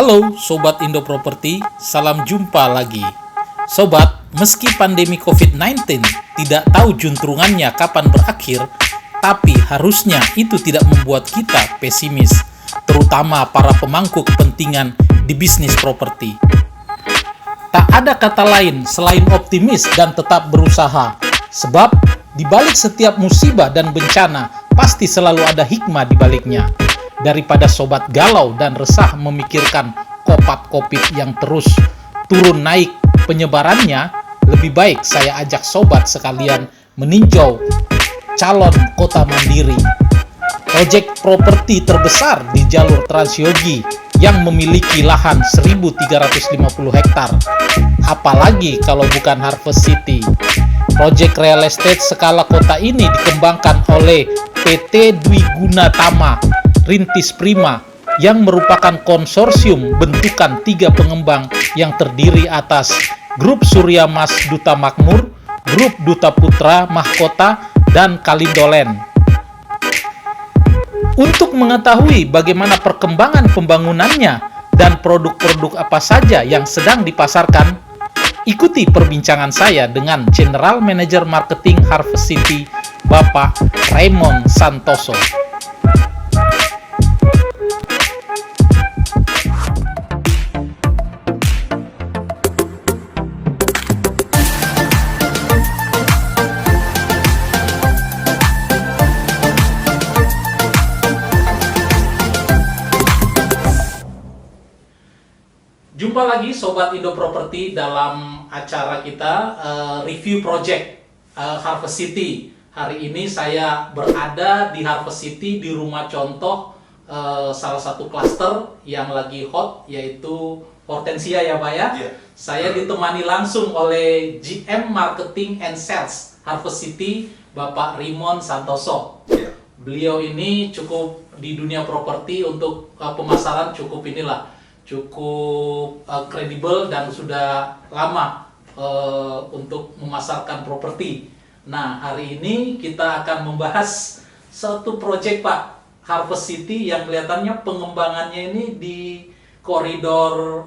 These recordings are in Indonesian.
Halo Sobat Indo Properti, salam jumpa lagi. Sobat, meski pandemi COVID-19 tidak tahu juntrungannya kapan berakhir, tapi harusnya itu tidak membuat kita pesimis, terutama para pemangku kepentingan di bisnis properti. Tak ada kata lain selain optimis dan tetap berusaha, sebab di balik setiap musibah dan bencana pasti selalu ada hikmah di baliknya. Daripada sobat galau dan resah memikirkan kopat-kopit yang terus turun naik penyebarannya, lebih baik saya ajak sobat sekalian meninjau calon kota mandiri. Proyek properti terbesar di jalur Transyogi yang memiliki lahan 1.350 hektar. Apalagi kalau bukan Harvest City. Proyek real estate skala kota ini dikembangkan oleh PT Dwi Guna Tama Rintis Prima yang merupakan konsorsium bentukan 3 pengembang yang terdiri atas Grup Surya Mas Duta Makmur, Grup Duta Putra Mahkota, dan Kalindolen. Untuk mengetahui bagaimana perkembangan pembangunannya dan produk-produk apa saja yang sedang dipasarkan, ikuti perbincangan saya dengan General Manager Marketing Harvest City, Bapak Raymond Santoso. Jumpa lagi Sobat Indo Properti dalam acara kita review project Harvest City. Hari ini saya berada di Harvest City di rumah contoh salah satu klaster yang lagi hot, yaitu Hortensia ya Pak ya. Yeah. Saya ditemani langsung oleh GM Marketing and Sales Harvest City, Bapak Raymond Santoso. Yeah. Beliau ini cukup di dunia properti untuk pemasaran cukup kredibel dan sudah lama untuk memasarkan properti. Nah, hari ini kita akan membahas satu proyek Pak, Harvest City yang kelihatannya pengembangannya ini di koridor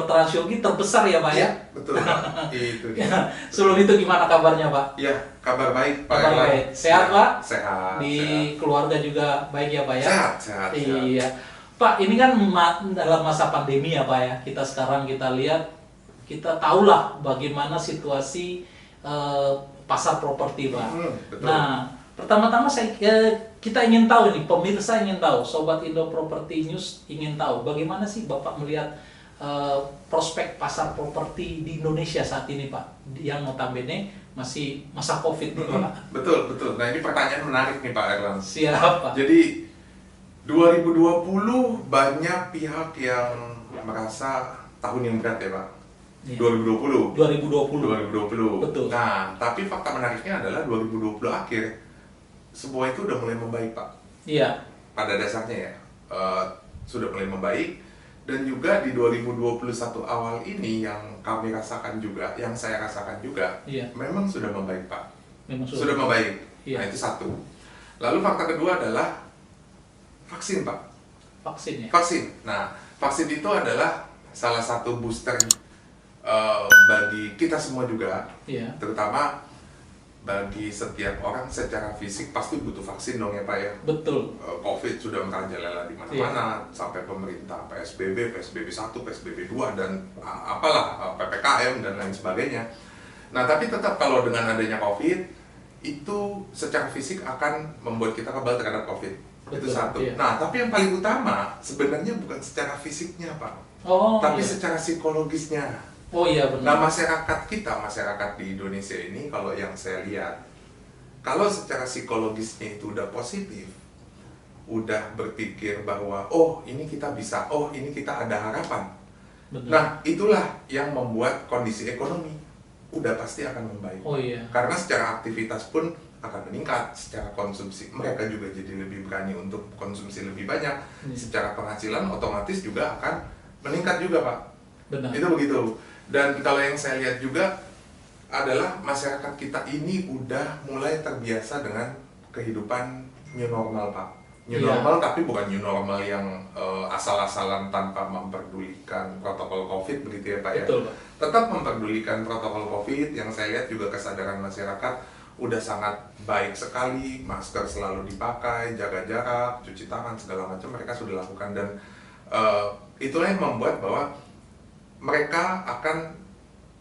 Transyogi terbesar ya Pak ya? Ya, betul Pak. Itu dia. Sebelum itu gimana kabarnya Pak? Ya, kabar baik Pak. Kabar baik. Sehat Pak? Sehat. Di sehat. Keluarga juga baik ya Pak ya? Sehat. Iya. Pak, ini kan dalam masa pandemi ya Pak ya, kita sekarang lihat, kita tahulah bagaimana situasi pasar properti Pak. Betul. Nah, pertama-tama kita ingin tahu nih, pemirsa ingin tahu, Sobat Indo Property News ingin tahu, bagaimana sih Bapak melihat prospek pasar properti di Indonesia saat ini Pak, yang notabene masih masa COVID nih Pak. Betul. Nah, ini pertanyaan menarik nih Pak Erlang. Siap Pak. Jadi 2020 banyak pihak yang merasa tahun yang berat ya Pak. Ya. 2020. Betul. Nah, tapi fakta menariknya adalah 2020 akhir semua itu udah mulai membaik Pak. Iya. Pada dasarnya ya sudah mulai membaik, dan juga di 2021 awal ini yang kami rasakan juga, yang saya rasakan juga, Iya. memang sudah membaik Pak. Memang Sudah membaik. Iya. Nah, itu satu. Lalu fakta kedua adalah vaksin Pak. Vaksin ya? Vaksin. Nah, vaksin itu adalah salah satu booster bagi kita semua juga. Iya. Terutama bagi setiap orang secara fisik pasti butuh vaksin dong ya Pak ya. Betul. COVID sudah merajalela di mana-mana, sampai pemerintah PSBB 1, PSBB 2, dan apalah PPKM dan lain sebagainya. Nah, tapi tetap kalau dengan adanya COVID, itu secara fisik akan membuat kita kebal terhadap COVID. Itu satu. Iya. Nah, tapi yang paling utama sebenarnya bukan secara fisiknya Pak, tapi iya. secara psikologisnya. Oh iya benar. Nah, masyarakat di Indonesia ini, kalau yang saya lihat, kalau secara psikologisnya itu udah positif, udah berpikir bahwa oh ini kita bisa, oh ini kita ada harapan. Benar. Nah, itulah yang membuat kondisi ekonomi udah pasti akan membaik. Oh iya. Karena secara aktivitas pun akan meningkat, secara konsumsi mereka juga jadi lebih berani untuk konsumsi lebih banyak. Secara penghasilan otomatis juga akan meningkat juga Pak. Benar. Itu begitu. Dan kalau yang saya lihat juga adalah masyarakat kita ini udah mulai terbiasa dengan kehidupan new normal Pak. New normal, tapi bukan new normal yang asal-asalan tanpa memperdulikan protokol COVID begitu ya Pak ya. Betul, Pak. Tetap memperdulikan protokol COVID. Yang saya lihat juga kesadaran masyarakat udah sangat baik sekali, masker selalu dipakai, jaga jarak, cuci tangan segala macam mereka sudah lakukan, dan itulah yang membuat bahwa mereka akan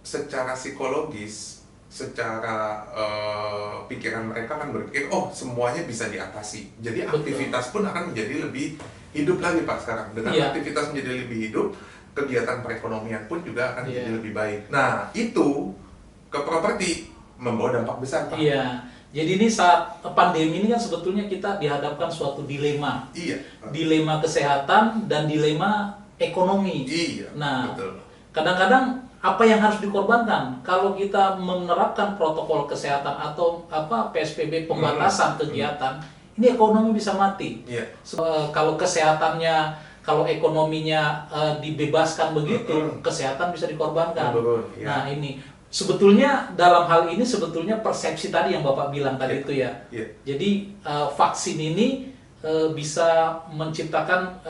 secara psikologis, secara pikiran mereka akan berpikir, oh semuanya bisa diatasi. Jadi aktivitas pun akan menjadi lebih hidup lagi Pak sekarang. Dengan aktivitas menjadi lebih hidup, kegiatan perekonomian pun juga akan menjadi lebih baik. Nah itu ke properti membawa dampak besar Pak. Iya. Jadi ini saat pandemi ini kan sebetulnya kita dihadapkan suatu dilema. Iya. Dilema kesehatan dan dilema ekonomi. Iya. Nah, betul. kadang-kadang apa yang harus dikorbankan kalau kita menerapkan protokol kesehatan atau PSBB pembatasan kegiatan, ini ekonomi bisa mati. Iya. Kalau kesehatannya, kalau ekonominya dibebaskan begitu, kesehatan bisa dikorbankan. Iya. Nah ini sebetulnya dalam hal ini sebetulnya persepsi tadi yang Bapak bilang tadi itu ya. Jadi vaksin ini bisa menciptakan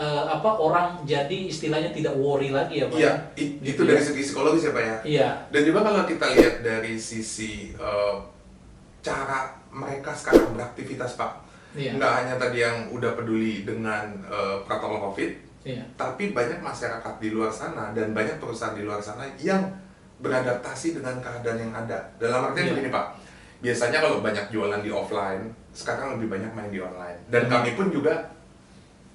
orang jadi istilahnya tidak worry lagi ya Pak. Iya, itu dari segi psikologis ya Pak ya. Iya. Dan juga kalau kita lihat dari sisi cara mereka sekarang beraktivitas Pak, nggak hanya tadi yang udah peduli dengan protokol COVID, tapi banyak masyarakat di luar sana dan banyak perusahaan di luar sana yang beradaptasi dengan keadaan yang ada. Dalam artian begini Pak, biasanya kalau banyak jualan di offline, sekarang lebih banyak main di online. Dan kami pun juga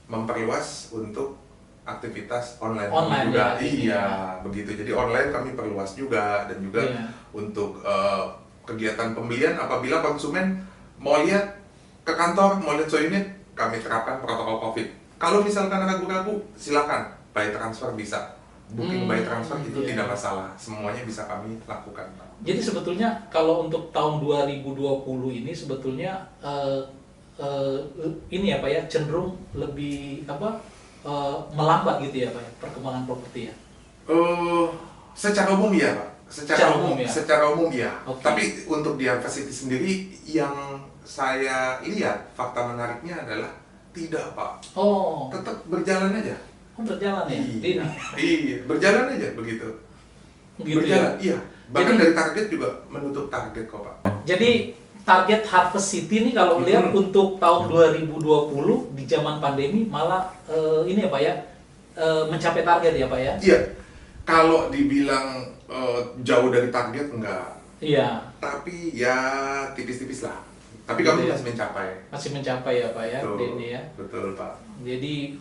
memperluas untuk aktivitas online juga. Iya, begitu. Jadi online kami perluas juga, dan juga untuk kegiatan pembelian apabila konsumen mau lihat ke kantor, mau lihat unit, kami terapkan protokol COVID. Kalau misalkan ragu-ragu, silakan by transfer bisa. Booking by transfer itu tidak masalah, semuanya bisa kami lakukan Pak. Jadi sebetulnya kalau untuk tahun 2020 ini sebetulnya ini ya Pak ya, cenderung lebih melambat gitu ya Pak ya, perkembangan properti ya. Secara umum ya Pak, secara umum ya. Okay. Tapi untuk di Harvest sendiri yang saya lihat fakta menariknya adalah tidak Pak. Oh. Tetap berjalan aja. Berjalan ya? Iya, berjalan aja begitu. Berjalan, iya. Bahkan dari target juga menutup target kok Pak. Jadi target Harvest City ini kalau lihat untuk tahun 2020 di zaman pandemi malah ini ya Pak ya, mencapai target ya Pak ya? Iya, kalau dibilang jauh dari target enggak. Iya. Tapi ya tipis-tipis lah. Tapi kami masih mencapai. Masih mencapai ya Pak ya, ini ya. Betul Pak. Jadi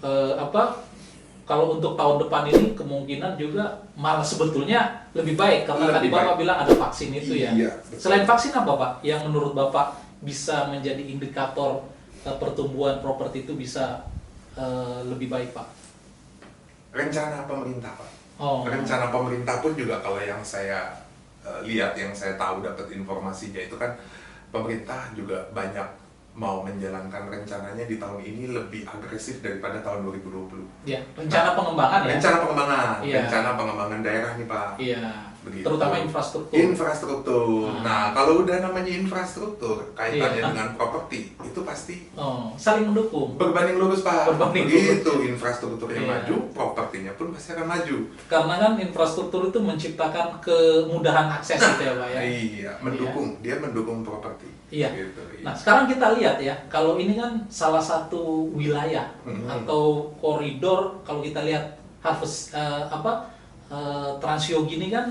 kalau untuk tahun depan ini kemungkinan juga malah sebetulnya lebih baik karena tadi Bapak bilang ada vaksin itu ya. Selain vaksin apa Pak yang menurut Bapak bisa menjadi indikator pertumbuhan properti itu bisa lebih baik Pak? Rencana pemerintah Pak. Rencana pemerintah pun juga kalau yang saya lihat, yang saya tahu dapat informasinya itu kan pemerintah juga banyak mau menjalankan rencananya di tahun ini lebih agresif daripada tahun 2020. Iya, rencana pengembangan ya? Rencana pengembangan daerah nih Pak. Iya. Begitu. Terutama infrastruktur. Infrastruktur. Nah, kalau udah namanya infrastruktur, kaitannya dengan properti, itu pasti saling mendukung. Berbanding lurus Pak. Begitu infrastrukturnya maju, propertinya pun pasti akan maju. Karena kan infrastruktur itu menciptakan kemudahan akses gitu ya Pak ya. Iya, mendukung. Dia mendukung properti. Iya. Gitu, iya. Nah, sekarang kita lihat ya, kalau ini kan salah satu wilayah atau koridor, kalau kita lihat Harvest Transyogi ini kan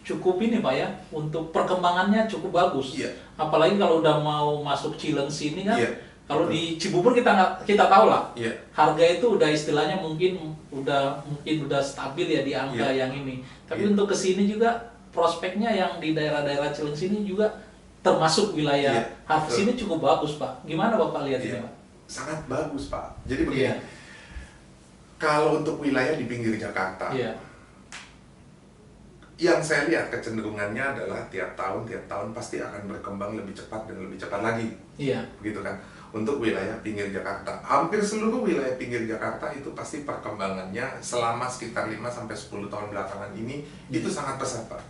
cukup ini Pak ya, untuk perkembangannya cukup bagus. Apalagi kalau udah mau masuk Cilengsi ini kan, kalau di Cibubur kita tahu lah, harga itu udah istilahnya mungkin udah stabil ya di angka yang ini. Tapi untuk kesini juga prospeknya yang di daerah-daerah Cilengsi ini juga termasuk wilayah Harvest ini cukup bagus Pak. Gimana Bapak lihat ini Pak? Sangat bagus Pak. Jadi begini, kalau untuk wilayah di pinggir Jakarta, yang saya lihat kecenderungannya adalah tiap tahun pasti akan berkembang lebih cepat dan lebih cepat lagi. Begitu kan? Untuk wilayah pinggir Jakarta, hampir seluruh wilayah pinggir Jakarta itu pasti perkembangannya selama sekitar 5-10 tahun belakangan ini itu sangat pesat Pak.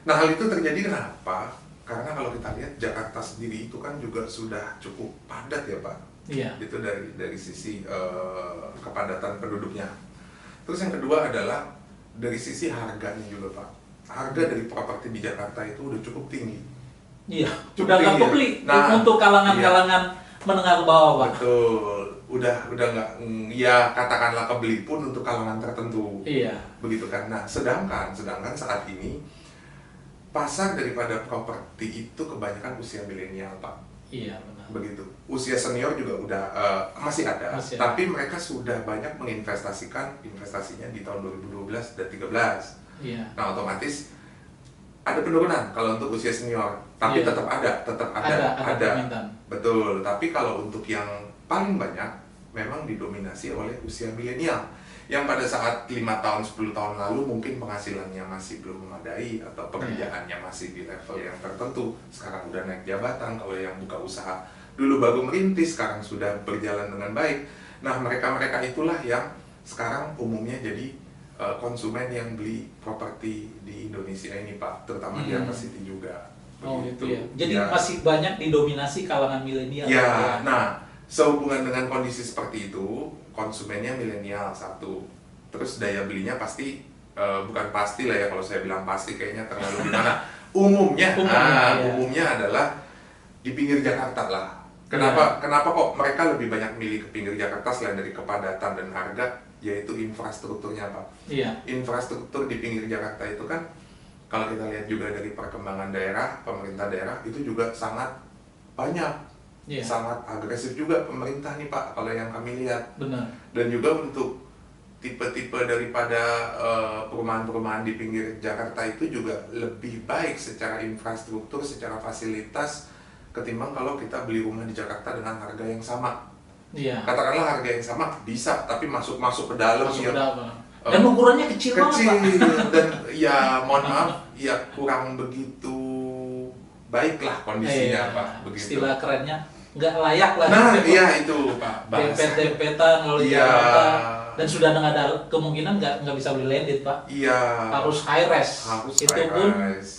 Nah, hal itu terjadi kenapa? Karena kalau kita lihat Jakarta sendiri itu kan juga sudah cukup padat ya Pak. Iya. Itu dari sisi kepadatan penduduknya. Terus yang kedua adalah dari sisi harganya juga Pak. Harga dari properti di Jakarta itu udah cukup tinggi. Iya. Cukup Udah nggak tinggi, kebeli Nah, untuk kalangan-kalangan menengah ke bawah Pak. Betul. Udah nggak, ya katakanlah kebeli pun untuk kalangan tertentu. Iya. Begitu kan. Nah, sedangkan saat ini pasar daripada properti itu kebanyakan usia milenial Pak. Iya benar. Begitu. Usia senior juga udah masih ada, Masih ada. tapi mereka sudah banyak menginvestasikan investasinya di tahun 2012 dan 2013. Iya. Nah, otomatis ada penurunan kalau untuk usia senior, tapi Iya. tetap ada Ada permintaan. Betul. Tapi kalau untuk yang paling banyak memang didominasi oleh usia milenial yang pada saat 5 tahun, 10 tahun lalu mungkin penghasilannya masih belum memadai atau pekerjaannya masih di level yang tertentu. Sekarang udah naik jabatan, kalau yang buka usaha dulu baru merintis, sekarang sudah berjalan dengan baik. Nah, mereka-mereka itulah yang sekarang umumnya jadi konsumen yang beli properti di Indonesia ini Pak, terutama di Arca City juga. Oh Begitu. gitu ya. Jadi Ya. masih banyak didominasi kalangan milenial. Ya, nah sehubungan dengan kondisi seperti itu, konsumennya milenial satu, terus daya belinya pasti bukan pasti lah ya, kalau saya bilang pasti kayaknya terlalu gimana. Umumnya iya. umumnya adalah di pinggir Jakarta lah. Kenapa kok mereka lebih banyak milih ke pinggir Jakarta selain dari kepadatan dan harga, yaitu infrastrukturnya Pak. Iya. Infrastruktur di pinggir Jakarta itu kan, kalau kita lihat juga dari perkembangan daerah, pemerintah daerah itu juga sangat banyak. Iya. Sangat agresif juga pemerintah nih Pak, kalau yang kami lihat. Benar. Dan juga untuk tipe-tipe daripada perumahan-perumahan di pinggir Jakarta itu juga lebih baik secara infrastruktur, secara fasilitas, ketimbang kalau kita beli rumah di Jakarta dengan harga yang sama. Iya. Katakanlah harga yang sama bisa, tapi masuk ke dalam Masuk ya, ke dalam. Dan ukurannya kecil banget Pak. dan ya mohon maaf ya kurang begitu baik lah kondisinya Iya. Pak, begitu. Istilah kerennya nggak layak lah. Nah, iya itu Pak. Dempet-dempetan kalau di Iya. Jakarta, dan sudah nggak ada kemungkinan nggak bisa beli landed Pak. Iya. Harus high res. Harus Itu high pun rise.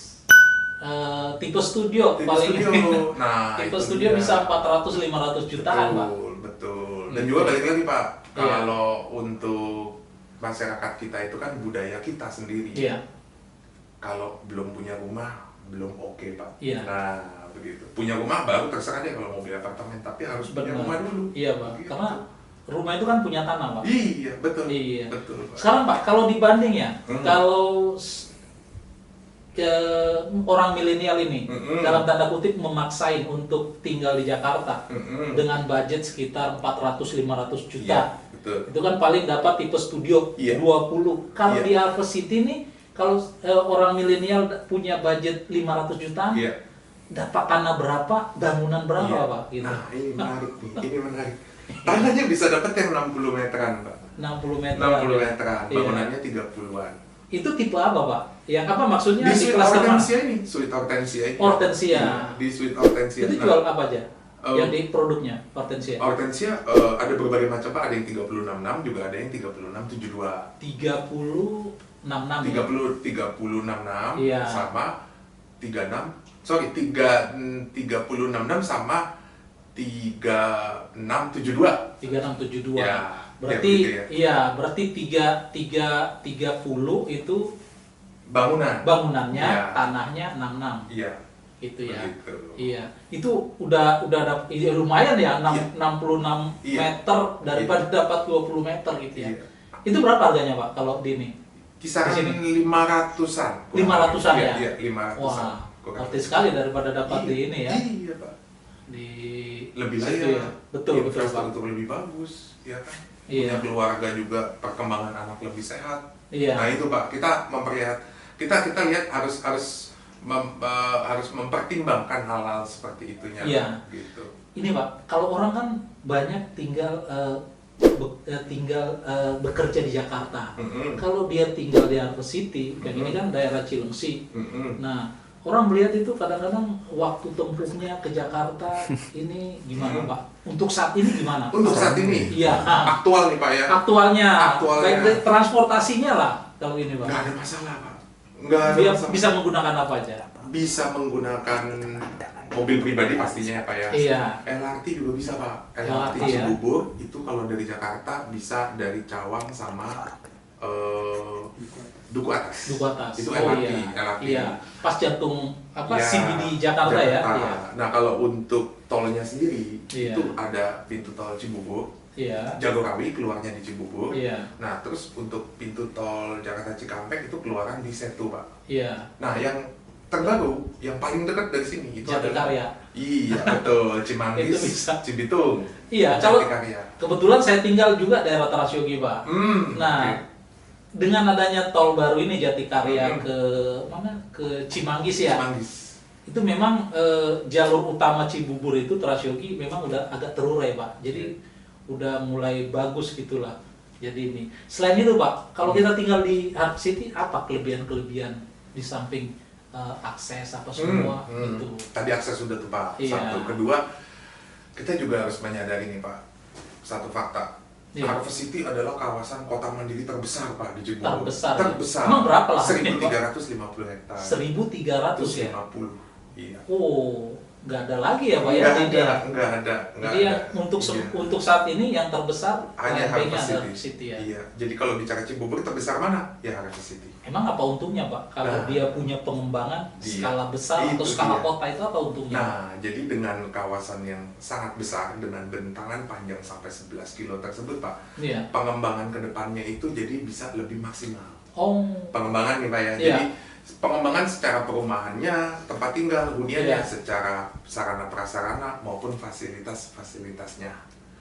tipe studio Tipe paling. studio. Nah, Tipe itu studio dia. bisa 400-500 jutaan Pak. Betul. Dan Hmm. juga balik lagi Pak, Iya. kalau untuk masyarakat kita itu kan budaya kita sendiri. Iya. Kalau belum punya rumah, belum oke Pak. Iya. Nah, begitu. Punya rumah baru terserah deh kalau mau beli apartemen, tapi harus punya Benar. rumah dulu. Iya Pak. Begitu. Karena rumah itu kan punya tanah Pak. Iya, betul. Iya. Betul Pak. Sekarang Pak, kalau dibanding ya, kalau orang milenial ini dalam tanda kutip memaksain untuk tinggal di Jakarta dengan budget sekitar 400-500 juta. Iya, betul. Itu kan paling dapat tipe studio Iya. 20. Kalau Iya. di Arca City nih, kalau orang milenial punya budget 500 jutaan, Iya. dapat tanah berapa, bangunan berapa Iya. Pak? Gitu. Nah, ini menarik nih. Ini menarik. Tanahnya bisa dapat yang 60 meteran, Pak. 60 meter. 60 meteran. Iya. Bangunannya 30-an. Itu tipe apa Pak? Yang apa maksudnya Di di Suite kelas mana? Hortensia ini, Suite Hortensia ini. Hortensia. Iya, di Suite Hortensia. Itu Nah, jual apa aja? Oh. Yang di produknya Hortensia. Hortensia ada berbagai macam Pak, ada yang 36.6 juga ada yang 36.72. 36 ya? 36.6 Iya. sama 36.6 sama 36.72. 3672. Ya, Berarti ya, begitu ya. iya, berarti 30 itu Bangunan. bangunannya, Iya. tanahnya 66. Iya. Gitu ya. Begitu. Iya. Itu udah lumayan ya, 66 Iya. meter daripada dapat 20 meter gitu ya. Iya. Itu berapa harganya Pak kalau di ini? Kisaran Di sini? 500-an. 500-an Iya, ya? Iya, 500-an. Wah, Kurang arti lebih. sekali daripada dapat Iya. di ini ya. Iya, Pak. Di Lebih situ layak. ya. Betul, betul Pak. Infrastruktur lebih bagus, ya kan? Iya. Punya keluarga juga, perkembangan anak lebih sehat. Iya. Nah, itu Pak, kita kita lihat harus mempertimbangkan hal-hal seperti itunya. Iya. Gitu. Ini Pak, kalau orang kan banyak tinggal bekerja di Jakarta. Mm-mm. Kalau dia tinggal di Arca City, yang ini kan daerah Cilengsi. Mm-mm. Nah, orang melihat itu kadang-kadang waktu tempuhnya ke Jakarta ini gimana Pak? Untuk saat ini gimana? Untuk saat ini, Iya. aktual nih Pak ya. Aktualnya, Aktualnya. baik transportasinya lah kalau ini Pak. Nggak ada masalah Pak. Nggak ada Dia masalah. bisa menggunakan apa aja? Bisa menggunakan mobil pribadi pastinya ya Pak ya. Iya. LRT juga bisa Pak. LRT LRT ya. Cibubur itu kalau dari Jakarta bisa dari Cawang sama Duku Atas. Duku Atas. Itu Oh, LRT. iya. LRT. Iya. Pas jantung apa Ya, CBD Jakarta ya. Iya. Nah kalau untuk tolnya sendiri Iya. itu ada pintu tol Cibubur. Iya. Jagorawi keluarnya di Cibubur. Iya. Nah terus untuk pintu tol Jakarta Cikampek itu keluaran di Setu Pak. Iya. Nah yang terbaru, yang paling dekat dari sini itu adalah Jatikarya. Iya betul, Cimanggis, Itu bisa. Cibitung. Iya, kalau Jatikarya. kebetulan saya tinggal juga daerah Tarasyogi, Pak. Nah, oke. dengan adanya tol baru ini Jatikarya Hmm. ke mana? Ke Cimanggis ya. Cimanggis. Itu memang jalur utama Cibubur itu Tarasyogi memang udah agak terurai, Pak. Jadi udah mulai bagus gitulah. Jadi ini. Selain itu, Pak, kalau kita tinggal di Harp City apa kelebihan-kelebihan di samping akses apa semua gitu. Tadi akses sudah tuh Pak, Iya. satu. Kedua, kita juga harus menyadari nih Pak, satu fakta. Iya. Harvest City adalah kawasan kota mandiri terbesar Pak di Cibubur. Terbesar. Terbesar. Emang berapa lah? 1.350 hektar. 1.300 ya. 150. Iya. Oh, nggak ada lagi ya Pak ya? Nggak Jadi ada, ya? nggak ada. Jadi yang untuk Iya. untuk saat ini yang terbesar Hanya KMP-nya Harvest Harvest City. City ya. Iya. Jadi kalau bicara Cibubur terbesar mana? Ya Harvest City. Emang apa untungnya Pak? Kalau Nah. dia punya pengembangan Iya. skala besar atau Itu skala dia. kota itu apa untungnya? Nah, jadi dengan kawasan yang sangat besar dengan bentangan panjang sampai 11 kilo tersebut, Pak, Iya. pengembangan ke depannya itu jadi bisa lebih maksimal. Oh, Pengembangan nih, Pak ya. Iya. Jadi pengembangan secara perumahannya, tempat tinggal, huniannya, Iya. secara sarana prasarana maupun fasilitas-fasilitasnya.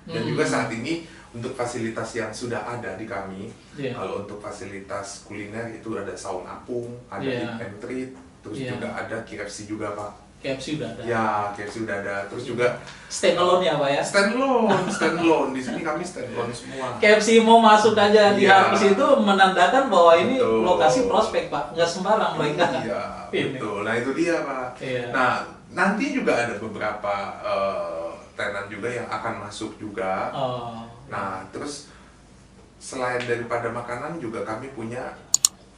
Dan Hmm. juga saat ini untuk fasilitas yang sudah ada di kami, Iya. kalau untuk fasilitas kuliner itu ada saung apung, ada Iya. eat and treat, terus Iya. juga ada KFC juga, Pak. KFC udah ada. Ya, KFC udah ada. Terus juga Standalone ya Pak ya? standalone. Di sini kami standalone semua. KFC mau masuk aja di Iya. Harvest itu menandakan bahwa ini Betul. lokasi prospek Pak, nggak sembarang mereka. Iya, Ini. betul. Nah, itu dia, Pak. Iya. Nah, nanti juga ada beberapa tenan juga yang akan masuk juga. Oh. Nah, terus selain daripada makanan juga kami punya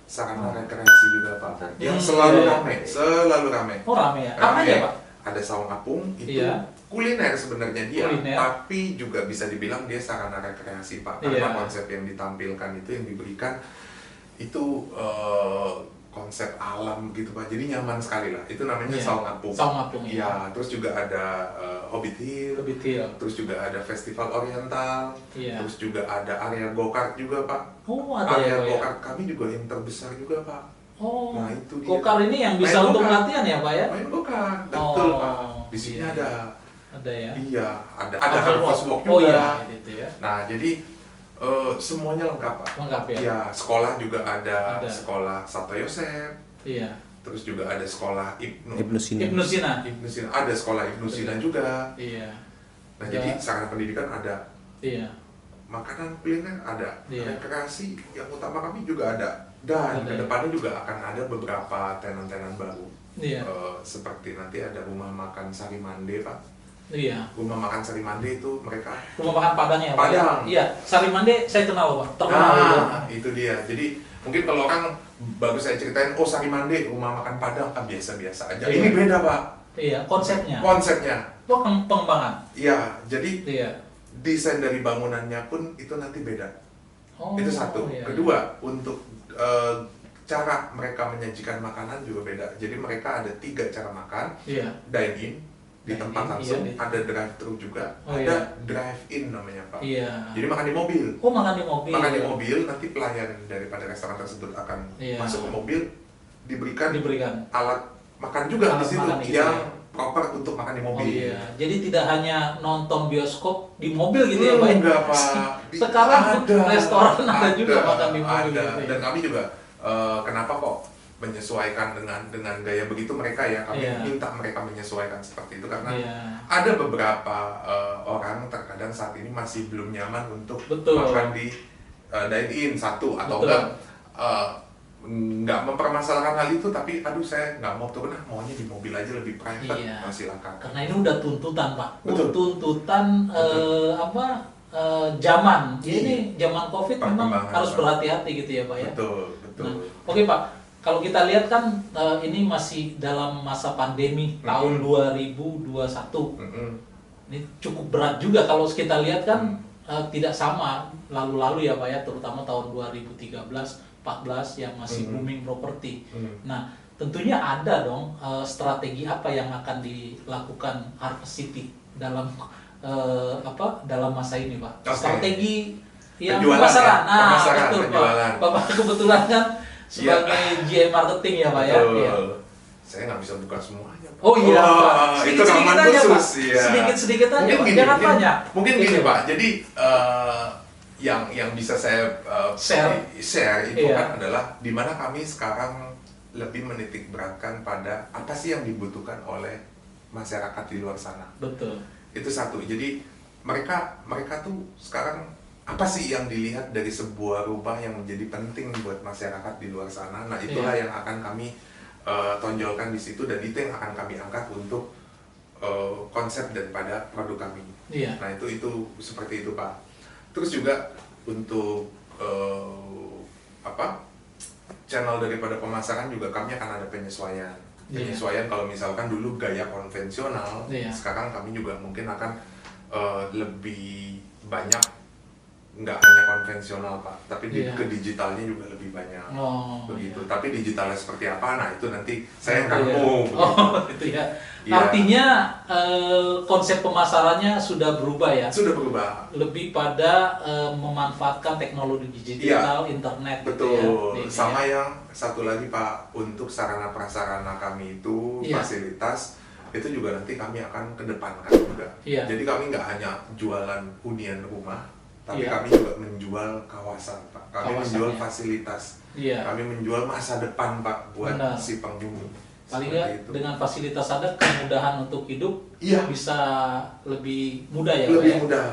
sarana rekreasi juga, Pak. Yang selalu Iya. ramai, selalu ramai. Oh rame ya? Apa aja Pak? Ada saung apung, itu Iya. kuliner sebenarnya dia, Kuliner. tapi juga bisa dibilang dia sarana rekreasi Pak, karena Iya. konsep yang ditampilkan itu yang diberikan itu konsep alam gitu Pak, jadi nyaman sekali lah. Itu namanya Iya. saung apung. Saung apung, Iya, ya. terus juga ada Hobbit Hill, Lebih detail. terus juga ada festival Oriental, Iya. terus juga ada area go-kart juga Pak. Oh ada ya Area Pak ya? go-kart kami juga yang terbesar juga Pak. Oh, Nah, itu dia. go-kart ini yang bisa Main untuk go-kart. latihan ya Pak ya? Main go-kart, betul Oh, Pak. Di sini iya. ada. ya. Iya, ada Outdoor Harvest walk. Walk juga. Oh iya, itu ya. Nah, jadi semuanya lengkap Pak. Lengkap ya. Iya, sekolah juga ada, Ada. sekolah Sabto Yosef, Iya. terus juga ada sekolah Ibnu Sina. Ibnu Sina. Ibnu Sina, ada sekolah Ibnu Sina juga. Iya. Nah, Ada. jadi sarana pendidikan ada, Iya. makanan kuliner ada, Iya. rekreasi yang utama kami juga ada. Dan Ada. kedepannya juga akan ada beberapa tenan-tenan baru. Iya. Seperti nanti ada rumah makan Sari Mande Pak. Iya. Rumah makan Sari Mande itu mereka Rumah makan Padang ya Pak? Padang. Iya. Sari Mande saya kenal Pak. Terkenal. Nah, itu dia. Jadi mungkin kalau orang baru saya ceritain, oh Sari Mande, rumah makan Padang, kan biasa-biasa aja. Iya. Ini beda Pak. Iya. Konsepnya. Konsepnya. Oh pengembangan. Iya, jadi Iya. desain dari bangunannya pun itu nanti beda. Oh. Itu satu. Iya. Kedua, untuk cara mereka menyajikan makanan juga beda. Jadi mereka ada 3 cara makan. Iya. Dine in di Dine tempat in, langsung, iya, ada drive thru juga, Oh, ada iya. drive in namanya Pak. Iya. Jadi makan di mobil. Oh makan di mobil. Makan di mobil, nanti pelayan daripada restoran tersebut akan Iya. masuk ke mobil, diberikan Diberikan. alat makan juga Alat di situ makan itu yang ya. proper untuk makan di Oh mobil. iya. Jadi tidak hanya nonton bioskop di mobil gitu ya Pak? Enggak Pak. Sekarang restoran ada juga makan di mobil ada. gitu ya. Dan kami juga kenapa kok menyesuaikan dengan gaya begitu mereka ya, kami Iya. minta mereka menyesuaikan seperti itu karena Iya. ada beberapa orang terkadang saat ini masih belum nyaman untuk Betul. makan di dine in satu atau Betul. enggak mempermasalahkan hal itu, tapi aduh saya nggak mau turun, maunya di mobil aja lebih private. Iya. Nah, silakan. Karena ini udah tuntutan Pak. Betul. Tuntutan Betul. zaman. Iya. Ini zaman COVID memang Perkembangan, harus Pak. berhati-hati gitu ya Pak ya. Betul, betul. Nah, oke Pak. Kalau kita lihat kan ini masih dalam masa pandemi tahun 2021. Ini cukup berat juga kalau kita lihat kan tidak sama lalu-lalu ya Pak ya, terutama tahun 2013, 14 yang masih booming properti. Nah, tentunya ada dong strategi apa yang akan dilakukan Harvest City dalam dalam masa ini Pak. Strategi yang pemasaran. Nah, betul Pak. Bapak kebetulan kan sebagai GM marketing ya Pak ya. Saya nggak bisa buka semuanya. Pak. Oh iya. Itu rekaman khusus ya. Sedikit aja Pak. Jangan banyak. Mungkin gini Pak. Jadi yang bisa saya share itu kan adalah di mana kami sekarang lebih menitik beratkan pada apa sih yang dibutuhkan oleh masyarakat di luar sana. Betul. Itu satu. Jadi mereka tuh sekarang apa sih yang dilihat dari sebuah rumah yang menjadi penting buat masyarakat di luar sana. Nah, itulah yang akan kami tonjolkan di situ, dan itu yang akan kami angkat untuk konsep daripada produk kami. Nah, itu seperti itu Pak. Terus juga untuk channel daripada pemasaran juga kami akan ada penyesuaian. Kalau misalkan dulu gaya konvensional, sekarang kami juga mungkin akan lebih banyak, nggak hanya konvensional Pak, tapi ke digitalnya juga lebih banyak. Begitu. Tapi digitalnya seperti apa? Nah, itu nanti saya yang kamu. Itu ya. Artinya konsep pemasarannya sudah berubah ya? Sudah berubah. Lebih pada memanfaatkan teknologi digital, internet. Betul. Gitu ya. Sama yang satu lagi Pak, untuk sarana prasarana kami itu fasilitas itu juga nanti kami akan kedepankan juga. Jadi kami nggak hanya jualan hunian rumah, tapi kami juga menjual kawasan Pak. Kami menjual fasilitas. Kami menjual masa depan Pak buat si penghuni. Paling nggak dengan fasilitas ada, kemudahan untuk hidup bisa lebih mudah ya Pak. Lebih mudah.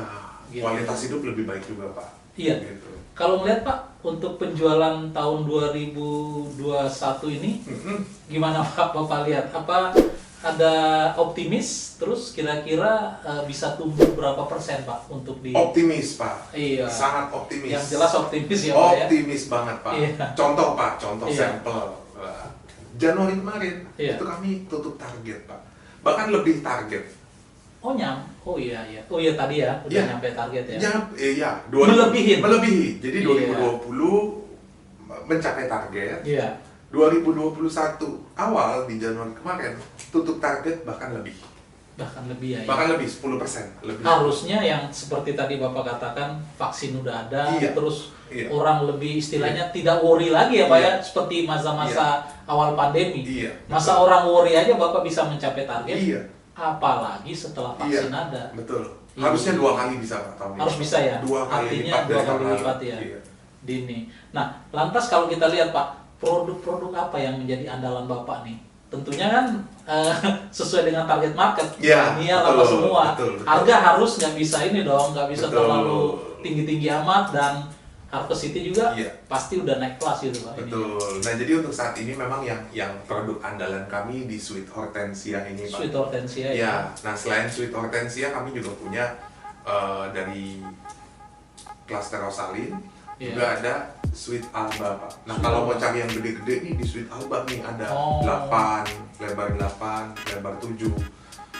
Kualitas hidup lebih baik juga Pak. Gitu. Kalau melihat Pak untuk penjualan tahun 2021 ini gimana Pak Bapak lihat? Apa ada optimis, terus kira-kira bisa tumbuh berapa persen Pak untuk di... Optimis Pak, sangat optimis. Yang jelas optimis ya Pak ya? Optimis banget Pak. Contoh Pak, sampel. Januari kemarin itu kami tutup target Pak, bahkan lebih target. Oh iya tadi ya, udah nyampe target ya? Melebihi. Jadi 2020 mencapai target. 2021 awal di Januari kemarin tutup target bahkan lebih ya. Bahkan lebih 10%. Harusnya yang seperti tadi Bapak katakan, vaksin udah ada, terus orang lebih istilahnya tidak worry lagi ya Pak ya, seperti masa-masa awal pandemi. Masa orang worry aja Bapak bisa mencapai target. Apalagi setelah vaksin ada. Betul. Harusnya 2 kali bisa Pak tahun ini. Harus bisa ya. Artinya 2 kali lipat ya. Dini. Nah, lantas kalau kita lihat Pak, produk-produk apa yang menjadi andalan Bapak nih? Tentunya kan sesuai dengan target market, apa semua. Betul. Harga harus nggak bisa ini dong, nggak bisa terlalu tinggi-tinggi amat, dan Harvest City juga pasti udah naik kelas gitu Pak. Betul. Nah, jadi untuk saat ini memang yang produk andalan kami di Sweet Hortensia ini Pak. Sweet Hortensia ya. Nah, selain Sweet Hortensia kami juga punya dari Cluster Rosalyn, juga ada Sweet Alba Pak. Nah, kalau mau cari yang gede-gede nih di Sweet Alba nih ada 8, lebar 8, lebar 7,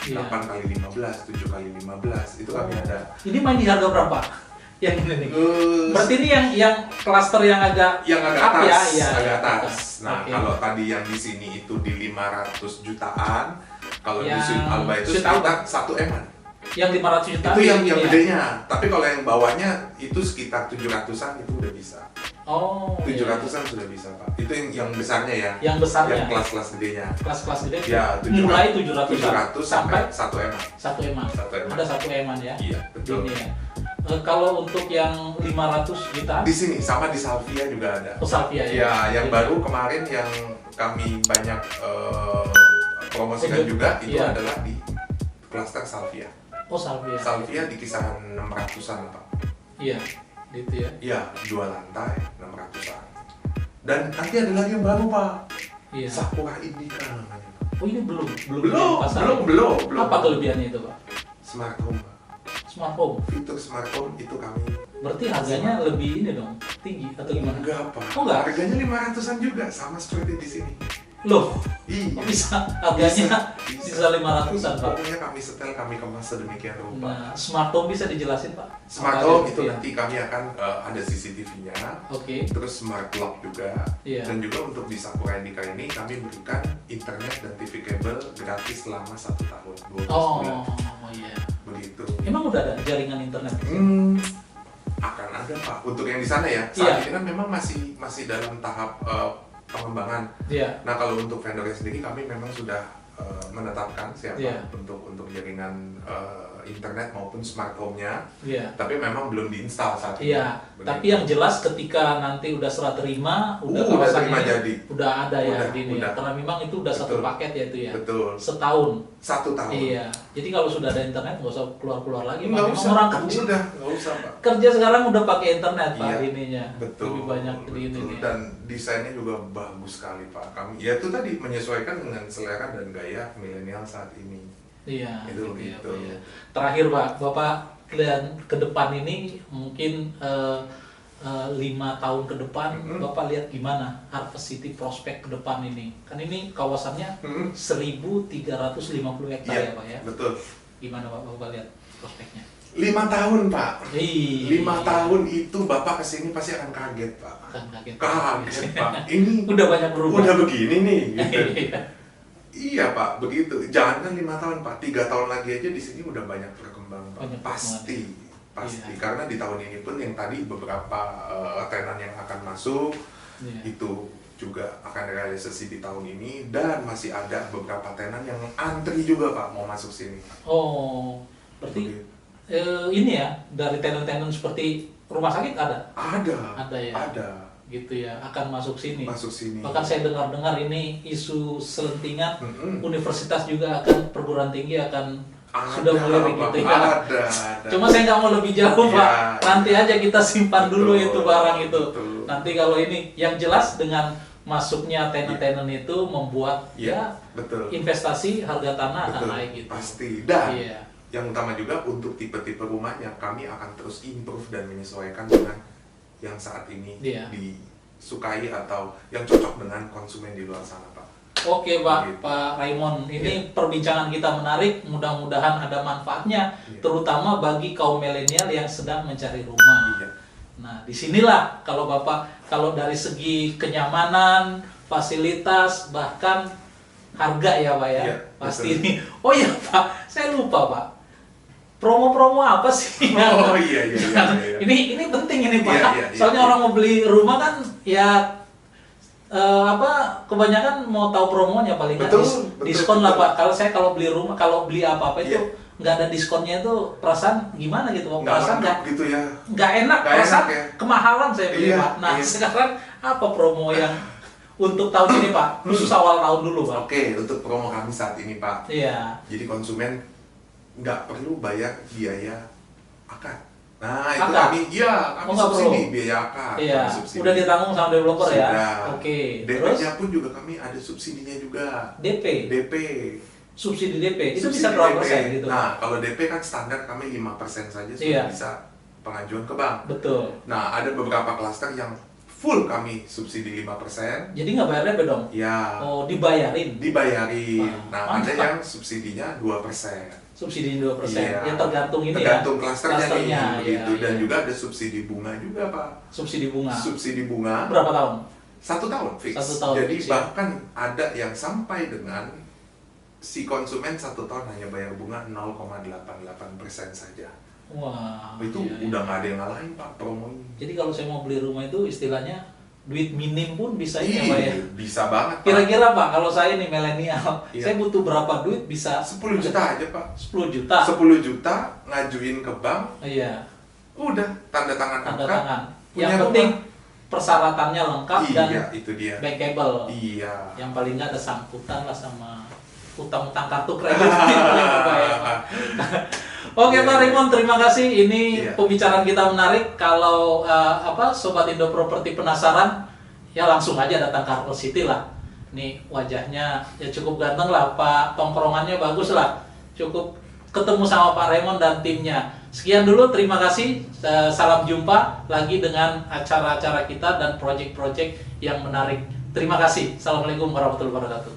8 kali 15, 7 kali 15, itu kami ada. Ini main di harga berapa? Yang ini nih. Berarti ini yang cluster yang agak atas, agak atas. Nah, kalau tadi yang di sini itu di 500 jutaan, kalau di Sweet Alba itu sekitar 1 M-an. Yang 500 juta itu yang gedenya, tapi kalau yang bawahnya itu sekitar 700-an itu udah bisa. 700-an sudah bisa Pak. Itu yang besarnya ya. Yang besarnya. Yang kelas-kelas gedenya. Kelas-kelas gede. Ya, mulai 700 sampai 1 M. 1 M. Ada 1 M ya. Iya, betul. Ini ya. Kalau untuk yang 500 juta di sini sama di Salvia juga ada. Salvia ya. Ya, yang baru kemarin yang kami banyak promosikan juga itu adalah di cluster Salvia. Salvia. Salvia di kisaran 600-an Pak. Iya, gitu ya. Iya, 2 lantai 600-an. Dan nanti ada lagi yang baru Pak. Sakura Indica namanya. Oh, ini belum. Belum. Apa kelebihannya itu Pak? Smart home. Smart home. Fitur smart home itu kami Berarti harganya lebih ini dong, tinggi atau gimana? Enggak Pak. Oh enggak? Harganya 500-an juga sama seperti di sini. Loh, Iya. kok bisa harganya bisa 500-an Pak? Pokoknya kami setel, kami kemas sedemikian rupa. Nah, smart home bisa dijelasin Pak? Smart Apa home aja itu ya? nanti kami akan ada CCTV-nya, Oke. terus smart lock juga, Iya. dan juga untuk di Sakura Indika ini kami berikan internet dan TV kabel gratis selama 1 tahun, 12 bulan, Oh iya. begitu. Emang udah ada jaringan internet? Akan ada Pak. Untuk yang di sana ya, Iya. saat ini kan memang masih dalam tahap pengembangan. Iya. Nah kalau untuk vendornya sendiri kami memang sudah menetapkan siapa Iya. untuk jaringan internet maupun smart home-nya, Iya. tapi memang belum diinstal saat ini. Iya, Begitu. tapi yang jelas ketika nanti udah serah terima, udah udah kawasan terima ini jadi. udah ada ya Udah, di ini ya. udah. Karena memang itu udah satu Betul. paket ya itu ya. Betul. Setahun. 1 tahun. Iya. Jadi kalau sudah ada internet nggak usah keluar-keluar lagi. Pak. Nggak Memang usah. orang kerja Nggak usah Pak. kerja sekarang udah pakai internet Pak Iya, ininya. Betul. Lebih banyak di ini betul. nih. Dan desainnya juga bagus sekali Pak. Kami ya itu tadi menyesuaikan dengan selera dan gaya milenial saat ini. Iya. Itu gitu ya, gitu. Pak, ya. Terakhir Pak, Bapak lihat ke depan ini mungkin 5 tahun ke depan Bapak lihat gimana Harvest City prospek ke depan ini. Kan ini kawasannya 1.350 hektar ya Pak ya. Betul. Gimana Bapak lihat prospeknya? 5 tahun Pak. Iya. 5 tahun itu Bapak kesini pasti akan kaget Pak. Kan kaget. Kaget Pak. Ini Udah banyak berubah. udah begini nih. Gitu. Iya. Iya Pak, begitu. Jangan 5 tahun Pak, 3 tahun lagi aja di sini udah banyak berkembang Pak. Banyak Pasti. Iya. Karena di tahun ini pun yang tadi beberapa tenan yang akan masuk Iya. itu juga akan realisasi di tahun ini, dan masih ada beberapa tenan yang antri juga Pak mau masuk sini. Oh, berarti Begitu. ini ya dari tenan-tenan seperti rumah sakit ada? Ada ya. ada Gitu ya, akan masuk sini. masuk sini. Bahkan saya dengar-dengar ini isu selentingan universitas juga perguruan tinggi akan sudah mulai begitu ya. Ada. Cuma saya nggak mau lebih jauh Iya, Pak. iya. Nanti aja kita simpan dulu Betul, itu barang itu. betul. Nanti kalau ini yang jelas dengan masuknya tenan-tenan itu membuat ya betul. investasi harga tanah akan Betul, naik gitu. pasti. Dan Iya. yang utama juga untuk tipe-tipe rumahnya kami akan terus improve dan menyesuaikan dengan yang saat ini Iya. disukai atau yang cocok dengan konsumen di luar sana Pak. Oke Pak, Begitu. Pak Raymond, ini perbincangan kita menarik, mudah-mudahan ada manfaatnya, Iya. terutama bagi kaum milenial yang sedang mencari rumah. Iya. Nah, disinilah kalau Bapak, kalau dari segi kenyamanan, fasilitas, bahkan harga ya Pak ya, Iya, pasti betul. ini. Oh iya Pak, saya lupa Pak, promo-promo apa sih? Oh iya. Ini penting ini Pak, Iya, iya, soalnya iya. orang mau beli rumah kan ya kebanyakan mau tahu promonya paling nggak Betul, betul, diskon lah betul. Pak. Kalau beli rumah, kalau beli apa itu Iya. nggak ada diskonnya itu perasaan gimana gitu Pak? Nggak Perasaan lengkap gitu ya. nggak enak, Nggak perasaan enak ya. kemahalan saya beli Iya, Pak. Nah iya. sekarang apa promo yang untuk tahun ini Pak? Khusus awal tahun dulu Pak. Oke, untuk promo kami saat ini Pak. Iya. Jadi konsumen nggak perlu bayar biaya akad. Nah, itu Akad? kami Oh, nggak subsidi perlu? biaya akad. Iya. kami subsidi. Udah ditanggung sama developer ya. Sudah. Oke. Terus DP-nya pun juga kami ada subsidinya juga. DP, DP. subsidi DP itu Subsidi bisa berapa DP. persen gitu? Nah, kalau DP kan standar kami 5% saja sudah Iya. bisa pengajuan ke bank. Betul. Nah, ada beberapa klaster yang full kami subsidi 5%. Jadi nggak bayar DP dong? Ya, Oh, dibayarin. dibayarin. Wah, Nah, ada mantap. yang subsidinya 2%. Subsidi 2%. Iya. Ya tergantung ini Tergantung ya. klasternya nih, begitu. iya, Dan iya. juga ada subsidi bunga juga, Pak. Subsidi bunga. Subsidi bunga Berapa tahun? 1 tahun fix. 1 tahun Jadi fix, ya. bahkan ada yang sampai dengan si konsumen 1 tahun hanya bayar bunga 0,88% saja. Wah. Itu iya, iya. udah nggak ada yang ngalahin Pak promo ini. Jadi kalau saya mau beli rumah itu istilahnya duit minim pun bisa ini ya Pak ya. Bisa banget Pak. Kira-kira Pak, kalau saya nih milenial, Iya. saya butuh berapa duit bisa 10 juta aja Pak. 10 juta. 10 juta ngajuin ke bank, Iya, udah tanda tangan tanda akad, tangan. punya Yang rumah. penting persyaratannya lengkap dan Iya, itu dia. bankable. Iya. Yang paling nggak ada sangkutan lah sama utang-utang kartu kredit gitu ya Pak ya. Oke Iya, Pak iya. Raymond, terima kasih. Ini Iya. pembicaraan kita menarik. Kalau Sobat Indo Properti penasaran, ya langsung aja datang ke Harvest City lah. Nih wajahnya ya cukup ganteng lah, Pak. Tongkrongannya bagus lah. Cukup ketemu sama Pak Raymond dan timnya. Sekian dulu, terima kasih. Salam jumpa lagi dengan acara-acara kita dan proyek-proyek yang menarik. Terima kasih. Assalamualaikum warahmatullahi wabarakatuh.